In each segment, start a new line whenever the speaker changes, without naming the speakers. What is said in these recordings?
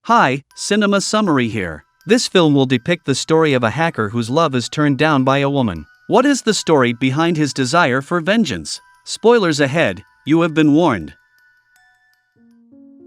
Hi, Cinema Summary here. This film will depict the story of a hacker whose love is turned down by a woman. What is the story behind his desire for vengeance? Spoilers ahead, you have been warned.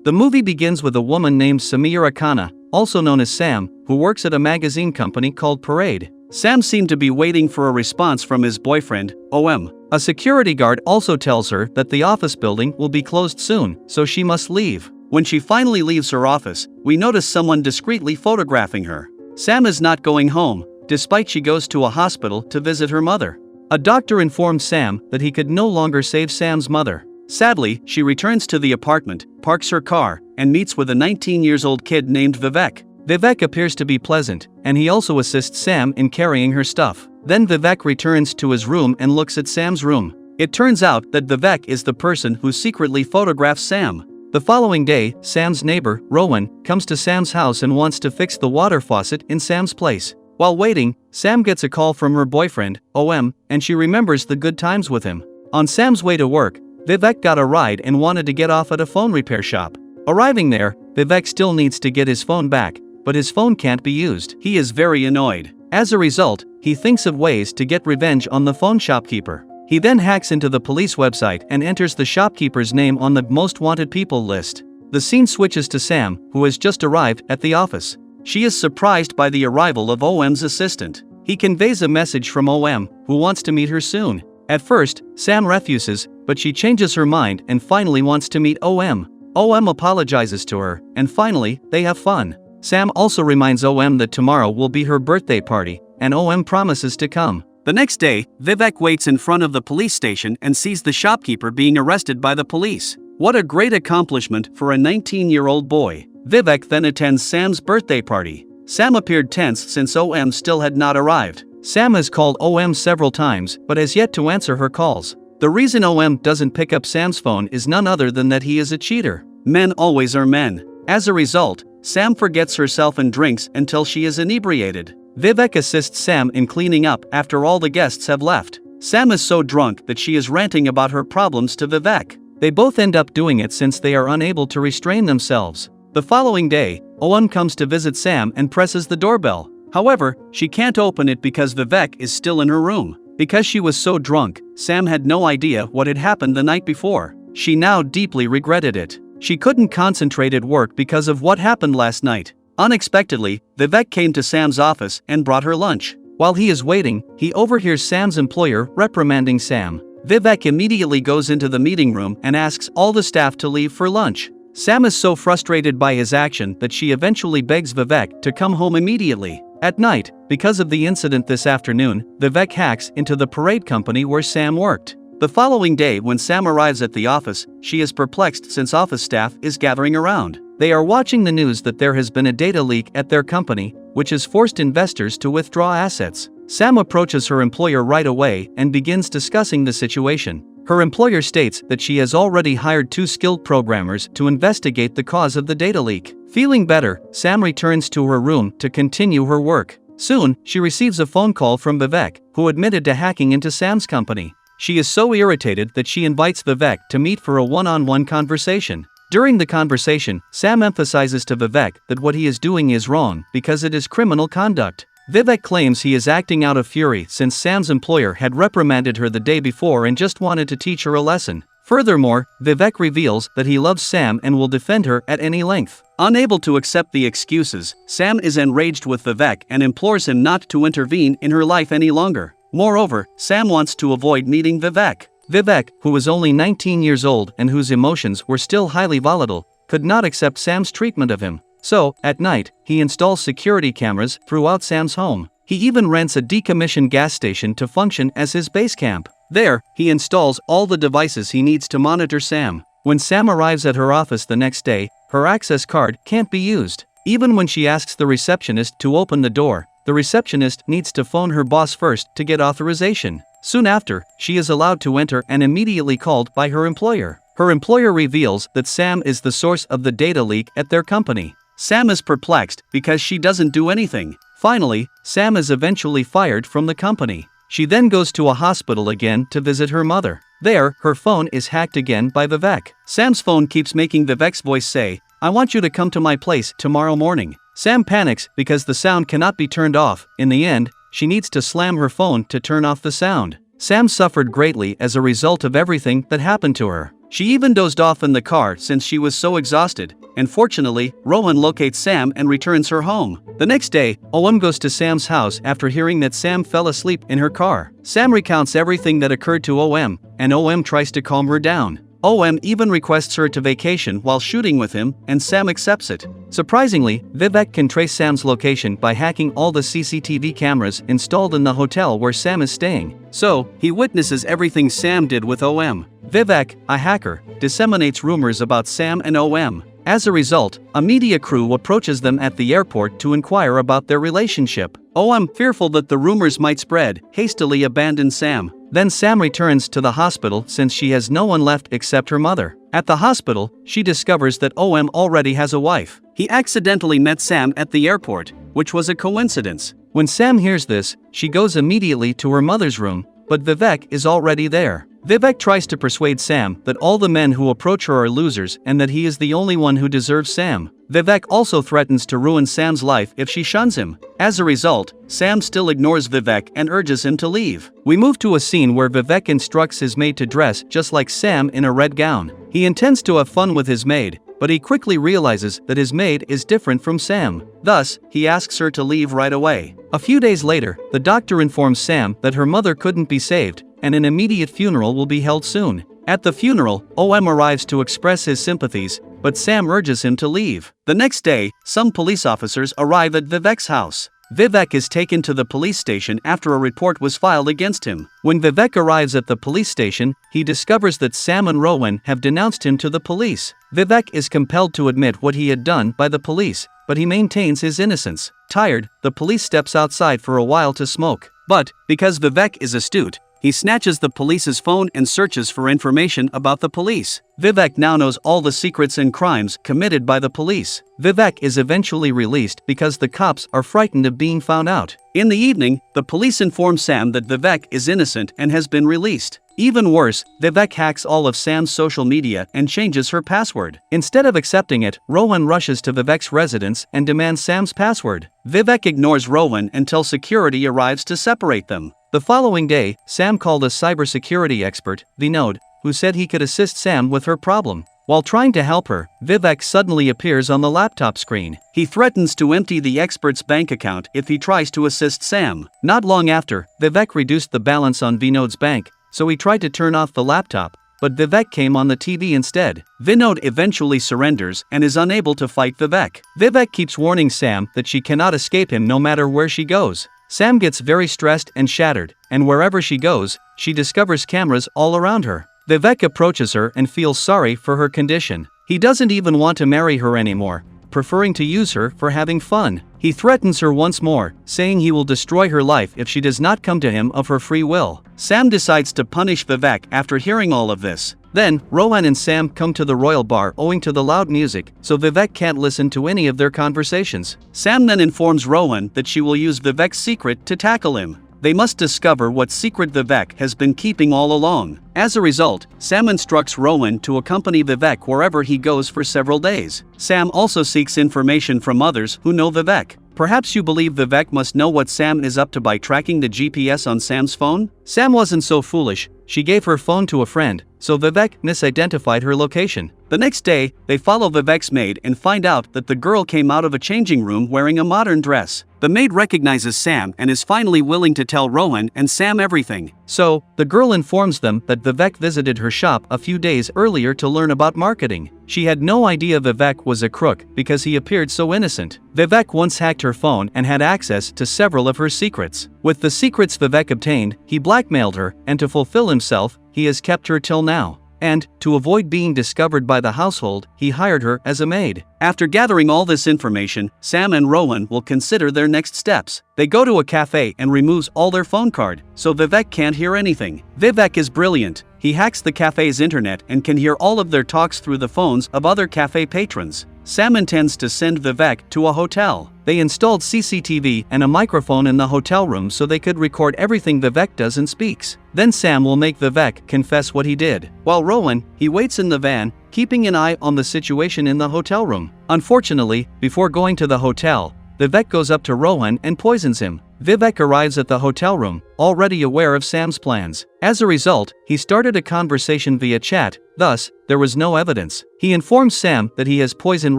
The movie begins with a woman named Samira Khanna, also known as Sam, who works at a magazine company called Parade. Sam seemed to be waiting for a response from his boyfriend, OM. A security guard also tells her that the office building will be closed soon, so she must leave. When she finally leaves her office, we notice someone discreetly photographing her. Sam is not going home, despite she goes to a hospital to visit her mother. A doctor informs Sam that he could no longer save Sam's mother. Sadly, she returns to the apartment, parks her car, and meets with a 19-year-old kid named Vivek. Vivek appears to be pleasant, and he also assists Sam in carrying her stuff. Then Vivek returns to his room and looks at Sam's room. It turns out that Vivek is the person who secretly photographs Sam. The following day, Sam's neighbor, Rowan, comes to Sam's house and wants to fix the water faucet in Sam's place. While waiting, Sam gets a call from her boyfriend, OM, and she remembers the good times with him. On Sam's way to work, Vivek got a ride and wanted to get off at a phone repair shop. Arriving there, Vivek still needs to get his phone back, but his phone can't be used. He is very annoyed. As a result, he thinks of ways to get revenge on the phone shopkeeper. He then hacks into the police website and enters the shopkeeper's name on the most wanted people list. The scene switches to Sam, who has just arrived at the office. She is surprised by the arrival of OM's assistant. He conveys a message from OM, who wants to meet her soon. At first, Sam refuses, but she changes her mind and finally wants to meet OM. OM apologizes to her, and finally, they have fun. Sam also reminds OM that tomorrow will be her birthday party, and OM promises to come. The next day, Vivek waits in front of the police station and sees the shopkeeper being arrested by the police. What a great accomplishment for a 19-year-old boy. Vivek then attends Sam's birthday party. Sam appeared tense since OM still had not arrived. Sam has called OM several times but has yet to answer her calls. The reason OM doesn't pick up Sam's phone is none other than that he is a cheater. Men always are men. As a result, Sam forgets herself and drinks until she is inebriated. Vivek assists Sam in cleaning up after all the guests have left. Sam is so drunk that she is ranting about her problems to Vivek. They both end up doing it since they are unable to restrain themselves. The following day, OM comes to visit Sam and presses the doorbell. However, she can't open it because Vivek is still in her room. Because she was so drunk, Sam had no idea what had happened the night before. She now deeply regretted it. She couldn't concentrate at work because of what happened last night. Unexpectedly, Vivek came to Sam's office and brought her lunch. While he is waiting, he overhears Sam's employer reprimanding Sam. Vivek immediately goes into the meeting room and asks all the staff to leave for lunch. Sam is so frustrated by his action that she eventually begs Vivek to come home immediately. At night, because of the incident this afternoon, Vivek hacks into the Parade company where Sam worked. The following day when Sam arrives at the office, she is perplexed since office staff is gathering around. They are watching the news that there has been a data leak at their company, which has forced investors to withdraw assets. Sam approaches her employer right away and begins discussing the situation. Her employer states that she has already hired 2 skilled programmers to investigate the cause of the data leak. Feeling better, Sam returns to her room to continue her work. Soon, she receives a phone call from Vivek, who admitted to hacking into Sam's company. She is so irritated that she invites Vivek to meet for a one-on-one conversation. During the conversation, Sam emphasizes to Vivek that what he is doing is wrong because it is criminal conduct. Vivek claims he is acting out of fury since Sam's employer had reprimanded her the day before and just wanted to teach her a lesson. Furthermore, Vivek reveals that he loves Sam and will defend her at any length. Unable to accept the excuses, Sam is enraged with Vivek and implores him not to intervene in her life any longer. Moreover, Sam wants to avoid meeting Vivek. Vivek, who was only 19 years old and whose emotions were still highly volatile, could not accept Sam's treatment of him. So, at night, he installs security cameras throughout Sam's home. He even rents a decommissioned gas station to function as his base camp. There, he installs all the devices he needs to monitor Sam. When Sam arrives at her office the next day, her access card can't be used. Even when she asks the receptionist to open the door, the receptionist needs to phone her boss first to get authorization. Soon after, she is allowed to enter and immediately called by her employer. Her employer reveals that Sam is the source of the data leak at their company. Sam is perplexed because she doesn't do anything. Finally, Sam is eventually fired from the company. She then goes to a hospital again to visit her mother. There, her phone is hacked again by Vivek. Sam's phone keeps making Vivek's voice say, I want you to come to my place tomorrow morning. Sam panics because the sound cannot be turned off. In the end, she needs to slam her phone to turn off the sound. Sam suffered greatly as a result of everything that happened to her. She even dozed off in the car since she was so exhausted, and fortunately, Rowan locates Sam and returns her home. The next day, OM goes to Sam's house after hearing that Sam fell asleep in her car. Sam recounts everything that occurred to OM, and OM tries to calm her down. OM even requests her to vacation while shooting with him, and Sam accepts it. Surprisingly, Vivek can trace Sam's location by hacking all the CCTV cameras installed in the hotel where Sam is staying. So, he witnesses everything Sam did with OM. Vivek, a hacker, disseminates rumors about Sam and OM. As a result, a media crew approaches them at the airport to inquire about their relationship. OM, fearful that the rumors might spread, hastily abandons Sam. Then Sam returns to the hospital since she has no one left except her mother. At the hospital, she discovers that OM already has a wife. He accidentally met Sam at the airport, which was a coincidence. When Sam hears this, she goes immediately to her mother's room, but Vivek is already there. Vivek tries to persuade Sam that all the men who approach her are losers and that he is the only one who deserves Sam. Vivek also threatens to ruin Sam's life if she shuns him. As a result, Sam still ignores Vivek and urges him to leave. We move to a scene where Vivek instructs his maid to dress just like Sam in a red gown. He intends to have fun with his maid, but he quickly realizes that his maid is different from Sam. Thus, he asks her to leave right away. A few days later, the doctor informs Sam that her mother couldn't be saved, and an immediate funeral will be held soon. At the funeral, OM arrives to express his sympathies, but Sam urges him to leave. The next day, some police officers arrive at Vivek's house. Vivek is taken to the police station after a report was filed against him. When Vivek arrives at the police station, he discovers that Sam and Rowan have denounced him to the police. Vivek is compelled to admit what he had done by the police, but he maintains his innocence. Tired, the police steps outside for a while to smoke. But, because Vivek is astute, he snatches the police's phone and searches for information about the police. Vivek now knows all the secrets and crimes committed by the police. Vivek is eventually released because the cops are frightened of being found out. In the evening, the police inform Sam that Vivek is innocent and has been released. Even worse, Vivek hacks all of Sam's social media and changes her password. Instead of accepting it, Rowan rushes to Vivek's residence and demands Sam's password. Vivek ignores Rowan until security arrives to separate them. The following day, Sam called a cybersecurity expert, S3rv4nt, who said he could assist Sam with her problem. While trying to help her, Vivek suddenly appears on the laptop screen. He threatens to empty the expert's bank account if he tries to assist Sam. Not long after, Vivek reduced the balance on S3rv4nt's bank, so he tried to turn off the laptop, but Vivek came on the TV instead. S3rv4nt eventually surrenders and is unable to fight Vivek. Vivek keeps warning Sam that she cannot escape him no matter where she goes. Sam gets very stressed and shattered, and wherever she goes, she discovers cameras all around her. Vivek approaches her and feels sorry for her condition. He doesn't even want to marry her anymore, preferring to use her for having fun. He threatens her once more, saying he will destroy her life if she does not come to him of her free will. Sam decides to punish Vivek after hearing all of this. Then, Rowan and Sam come to the royal bar owing to the loud music, so Vivek can't listen to any of their conversations. Sam then informs Rowan that she will use Vivek's secret to tackle him. They must discover what secret Vivek has been keeping all along. As a result, Sam instructs Rowan to accompany Vivek wherever he goes for several days. Sam also seeks information from others who know Vivek. Perhaps you believe Vivek must know what Sam is up to by tracking the GPS on Sam's phone? Sam wasn't so foolish. She gave her phone to a friend, so Vivek misidentified her location. The next day, they follow Vivek's maid and find out that the girl came out of a changing room wearing a modern dress. The maid recognizes Sam and is finally willing to tell Rowan and Sam everything. So, the girl informs them that Vivek visited her shop a few days earlier to learn about marketing. She had no idea Vivek was a crook because he appeared so innocent. Vivek once hacked her phone and had access to several of her secrets. With the secrets Vivek obtained, he blackmailed her, and to fulfill himself, he has kept her till now. And, to avoid being discovered by the household, he hired her as a maid. After gathering all this information, Sam and Rowan will consider their next steps. They go to a cafe and removes all their phone card, so Vivek can't hear anything. Vivek is brilliant. He hacks the cafe's internet and can hear all of their talks through the phones of other cafe patrons. Sam intends to send Vivek to a hotel. They installed CCTV and a microphone in the hotel room so they could record everything Vivek does and speaks. Then Sam will make Vivek confess what he did. While Rowan, he waits in the van, keeping an eye on the situation in the hotel room. Unfortunately, before going to the hotel, Vivek goes up to Rohan and poisons him. Vivek arrives at the hotel room, already aware of Sam's plans. As a result, he started a conversation via chat, thus, there was no evidence. He informs Sam that he has poisoned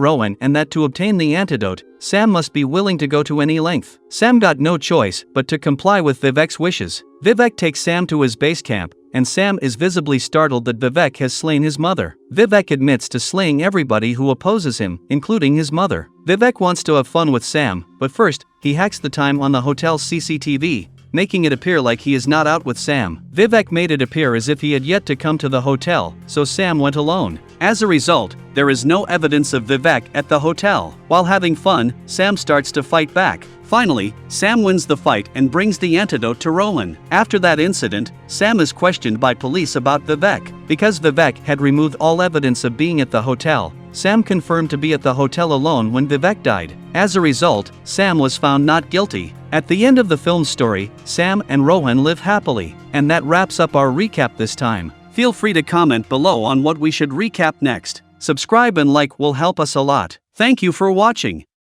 Rohan and that to obtain the antidote, Sam must be willing to go to any length. Sam got no choice but to comply with Vivek's wishes. Vivek takes Sam to his base camp, and Sam is visibly startled that Vivek has slain his mother. Vivek admits to slaying everybody who opposes him, including his mother. Vivek wants to have fun with Sam, but first, he hacks the time on the hotel's CCTV, making it appear like he is not out with Sam. Vivek made it appear as if he had yet to come to the hotel, so Sam went alone. As a result, there is no evidence of Vivek at the hotel. While having fun, Sam starts to fight back. Finally, Sam wins the fight and brings the antidote to Rohan. After that incident, Sam is questioned by police about Vivek. Because Vivek had removed all evidence of being at the hotel, Sam confirmed to be at the hotel alone when Vivek died. As a result, Sam was found not guilty. At the end of the film's story, Sam and Rohan live happily. And that wraps up our recap this time. Feel free to comment below on what we should recap next. Subscribe and like will help us a lot. Thank you for watching.